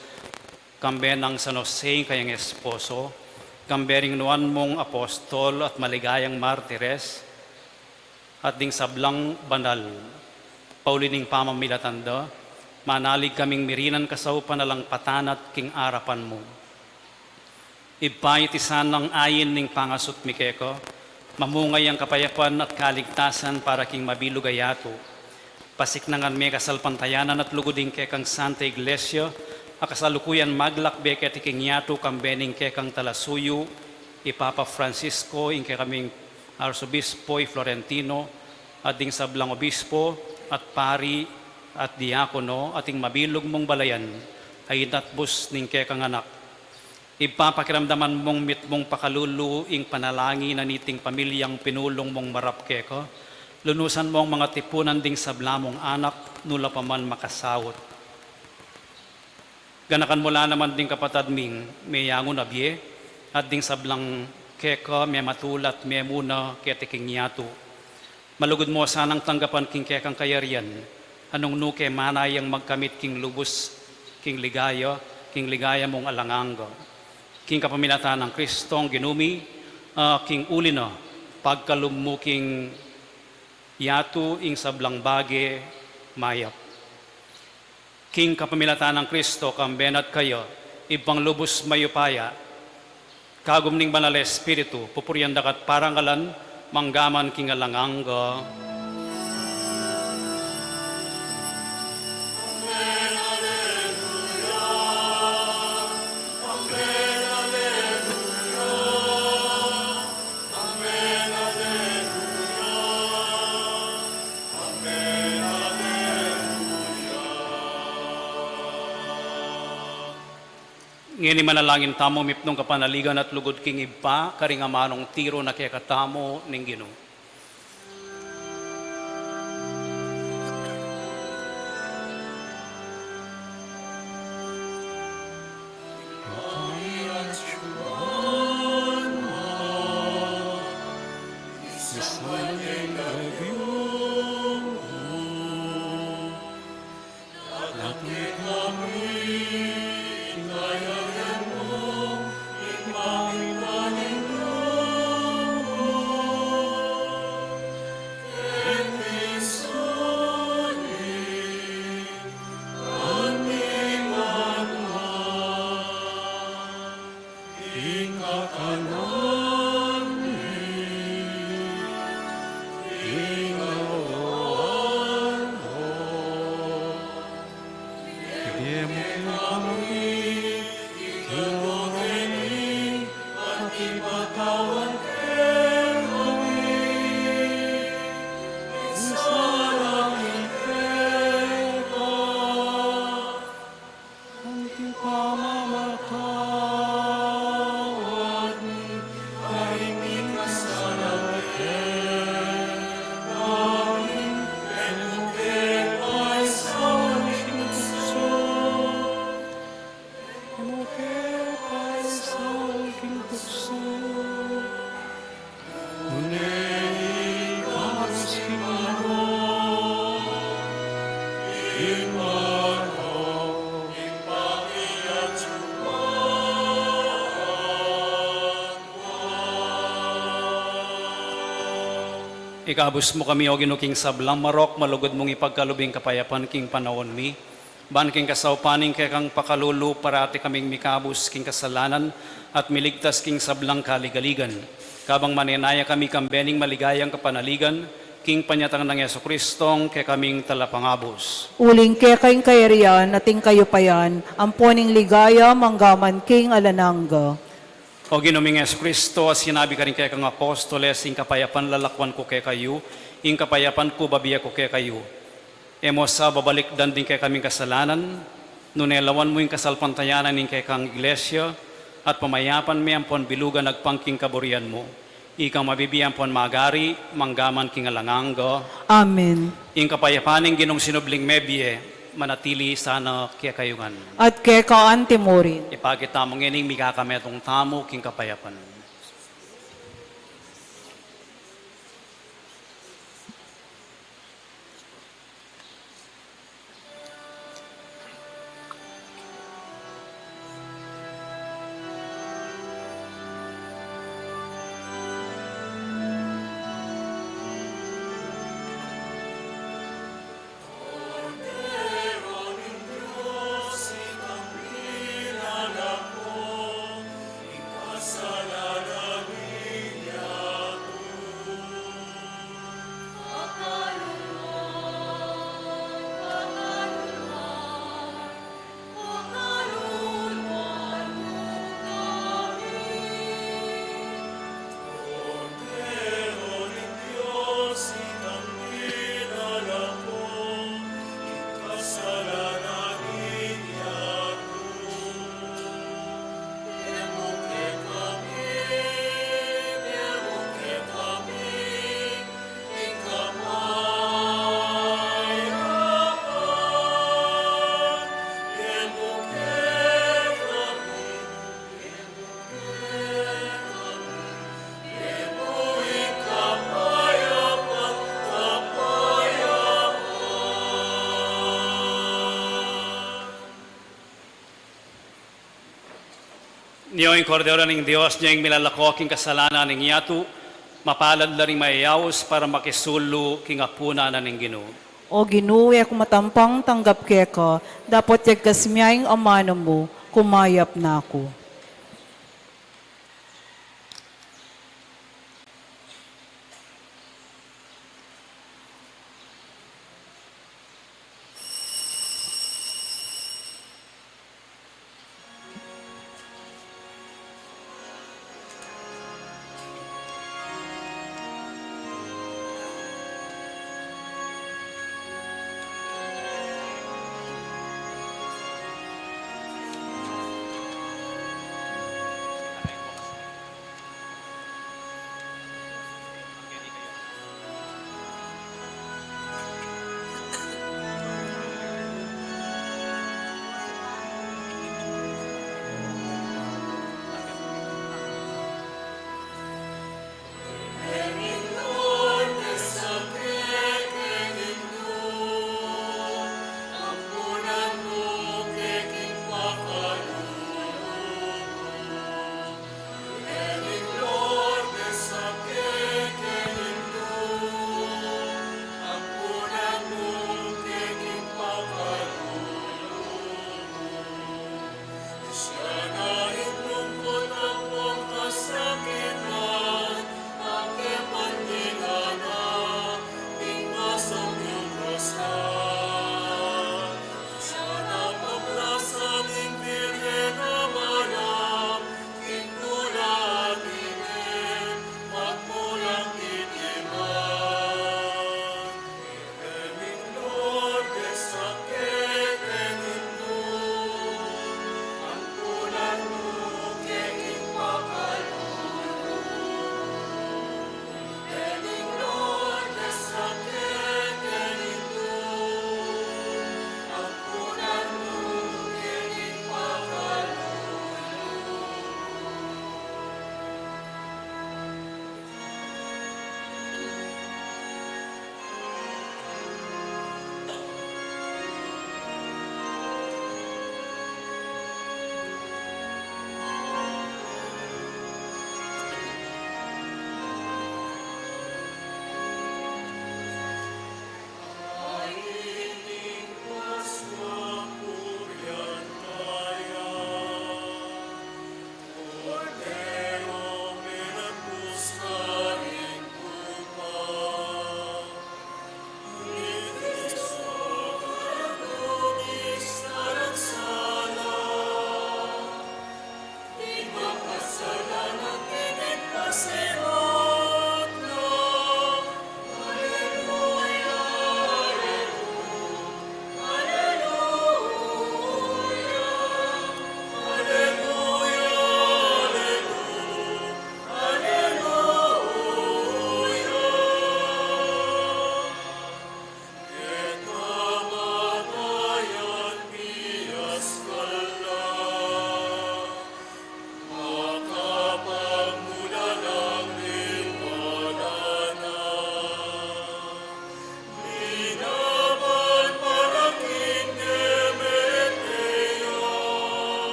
B: kambe ng San Jose kayang esposo, kambering nuan mong apostol at maligayang martires, at ding sablang banal, paulining pamamilatanda, manalig kaming mirinan kasaupan na lang patanat king arapan mo. Ipayitisan ng ayin ning pangasot mikeko, mamungay ang kapayapan at kaligtasan para king mabilugayato. Pasiknangan me kasalpantayanan at luguding kekang Santa Iglesia, akasalukuyan maglakbe ket iking yato kambening kekang talasuyo, Ipapa Francisco, ing kaming Arsobispo Florentino, at ding sablang obispo, at pari, at diakono, at ing mabilog mong balayan, ay natbus ning kekang anak. Ipapakiramdaman mong mitmong pakalulu, ing panalangin na niting pamilyang pinulong mong marap keko, lunusan mo ang mga tipunan ding sablamong anak, nula pa man makasawot. Ganakan mula naman ding kapatad ming may yangon abye, at ding sablang keka may matulat may muna ketiking yato. Malugod mo sanang tanggapan king kekang kayarian, anong nuke manayang magkamit king lubos, king ligaya mong alanganga. King kapamilatan ng Kristong ginumi, king ulina, pagkalumuking yato ing sablang bage mayap. King kapamilatan ng Kristo, kambenat kayo, ibang lubos mayupaya, kagumning banal Espiritu, pupuryan dakat parangalan, manggaman king alanganga. Ngini manalangin tamo mipnong kapanaligan at lugod king iba, karingamanong tiro na kaya katamo ning Ginoo. Ikabus mo kami o ginuking sablang marok, malugod mong ipagkalubing kapayapan king panahon mi. Ban king kasaupaning kay kang pakalulu parati kaming mikabus king kasalanan at miligtas king sablang kaligaligan. Kabang maninaya kami kambening maligayang kapanaligan, king panyatang ng Yeso Kristong kay kaming talapangabos.
A: Uling ke kayong kayarian, ating kayo payan, amponing ligaya, manggaman king alananga.
B: O ginuming Yesu Kristo, sinabi ka rin kay kang apostoles, ing kapayapan lalakwan ko kay kayo, ing kapayapan ko babiya ko kay kayo. Emo sa babalik dan din kay kaming kasalanan, nunelawan mo yung kasalpantayanan ing kay kang iglesia, at pamayapan mi ampon bilugan nagpangking kaburian mo. Ikang mabibiyan pon magari, manggaman king alanganga.
A: Amen.
B: Ing kapayapaning ginong sinubling mebye, manatili sana kaya kayungan.
A: At ke kaan timorin.
B: Ipakita mong ining mikakametong tamo king kapayapan. Niyo yung kordero ng Diyos, niyo yung milalako king kasalanan ng yatu, mapalad na rin mayayaos para makisulo king apuna na ng Ginoo.
A: O ginuwi ako matampang tanggap ke ka, dapat yag kasmiyayang amano mo, kumayap na ako.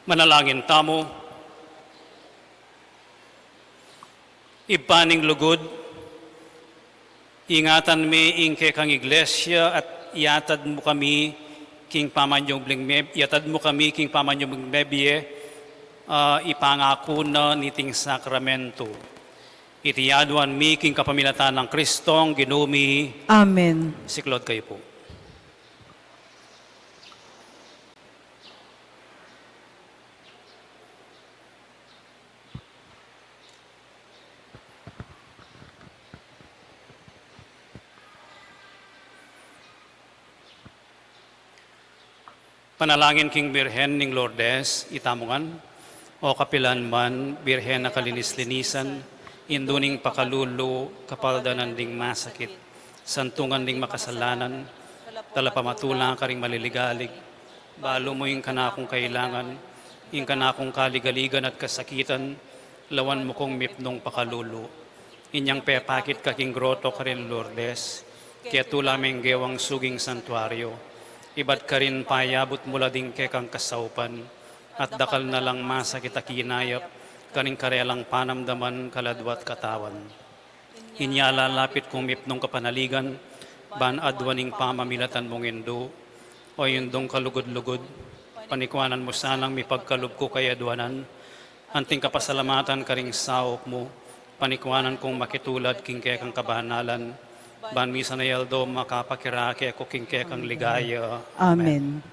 B: Manalangin tamo, ipaning lugod, ingatan mi ingke kang iglesia at iatad mo kami king pamanyong iatad mo kami king pamanyong bebye, ipangako na niting sakramento. Itiyaduan mi king kapamilatan ng Kristong ginumi.
A: Amen.
B: Siklod kayo po. Panalangin king Birhen ning Lourdes, itamungan, o kapilan man, Birhen na kalinis-linisan, induning pakalulo, kapaldanan ding masakit, santungan ding makasalanan, talapamatulang ka ring maliligalig, balo mo yung kanakong kailangan, yung kanakong kaligaligan at kasakitan, lawan mo kong mipnong pakalulo. Inyang pepakit ka king groto ka rin Lourdes, kaya tulaming gewang suging santuaryo. Iba't ka rin payabot mula din kekang kasaupan, at dakal na lang masakit akinayap, kaning karelang panamdaman kaladwat katawan. Inyala lapit kong mipnong kapanaligan, ban adwaning pamamilatan mong indo, o yundong kalugod-lugod, panikwanan mo sanang mipagkalub ko kay adwanan, anting kapasalamatan ka ring saok mo, panikwanan kong makitulad king kekang kabanalan, ban misa na yaldo makapakirake ako king kekang ligaya.
A: Amen.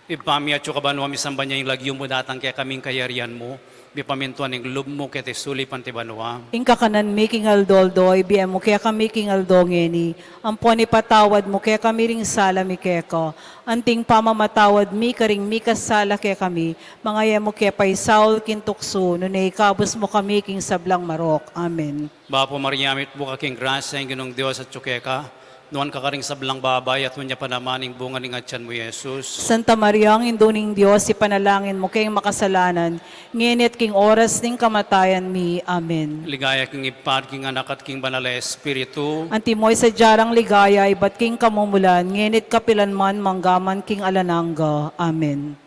B: Ipami at kabanwa misang banya yung lagyo mo datang kaya kaming kayarian mo, bipamintuan ng lub mo kaya tesuli pantibanwa.
A: Ingka kanan making aldoldo, ibiyem mo kaya kami king aldongeni. Ang poni patawad mo kaya kami ring sala mi keko. Anting pamamatawad mi karing mi kasala kaya kami. Mga yemo kaya pay Saul kintukso, nunay kabus mo kami king sablang marok. Amen.
B: Bapo Mariamit mo kaking grasya ng ginong Diyos at tsukeka, nuan ka karing sablang babay at hunya panamaning bunga ng atyan mo, Jesus.
A: Santa Maria, ang induning Diyos, ipanalangin mo kayong makasalanan, nginit king oras ning kamatayan mi. Amen.
B: Ligaya king ipad, king anak at king banal na Espiritu.
A: Antimoy sa jarang ligaya, iba't king kamumulan, nginit kapilan man manggaman king alananga. Amen.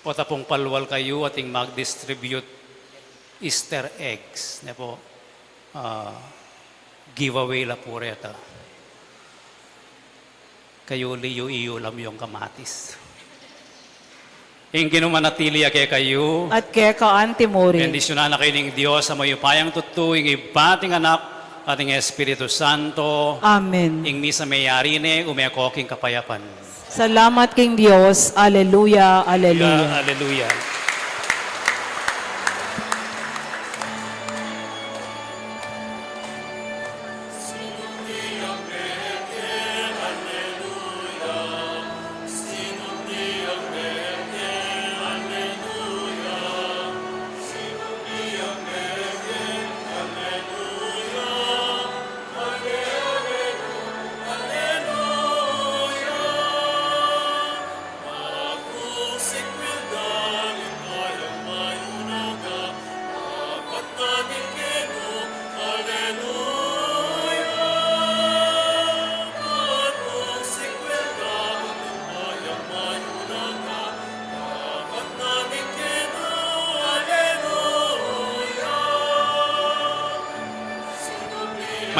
B: O tapong palwal kayo ating mag-distribute Easter eggs. Na po, giveaway la po reta. Kayo liyo iyo lam yung kamatis. Yung ginumanatili kay kayo,
A: At kaya ka antimori.
B: bendisyonan na kayo ng Diyos sa mayo payang tutu, yung ibating anak, ating Espiritu Santo,
A: Amen.
B: yung misa mayari umekoking kapayapan.
A: Salamat king Diyos. Alleluia, alleluia.
B: Hallelujah.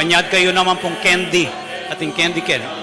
B: Kanyad kayo naman pong Candy, ating Candy Ken.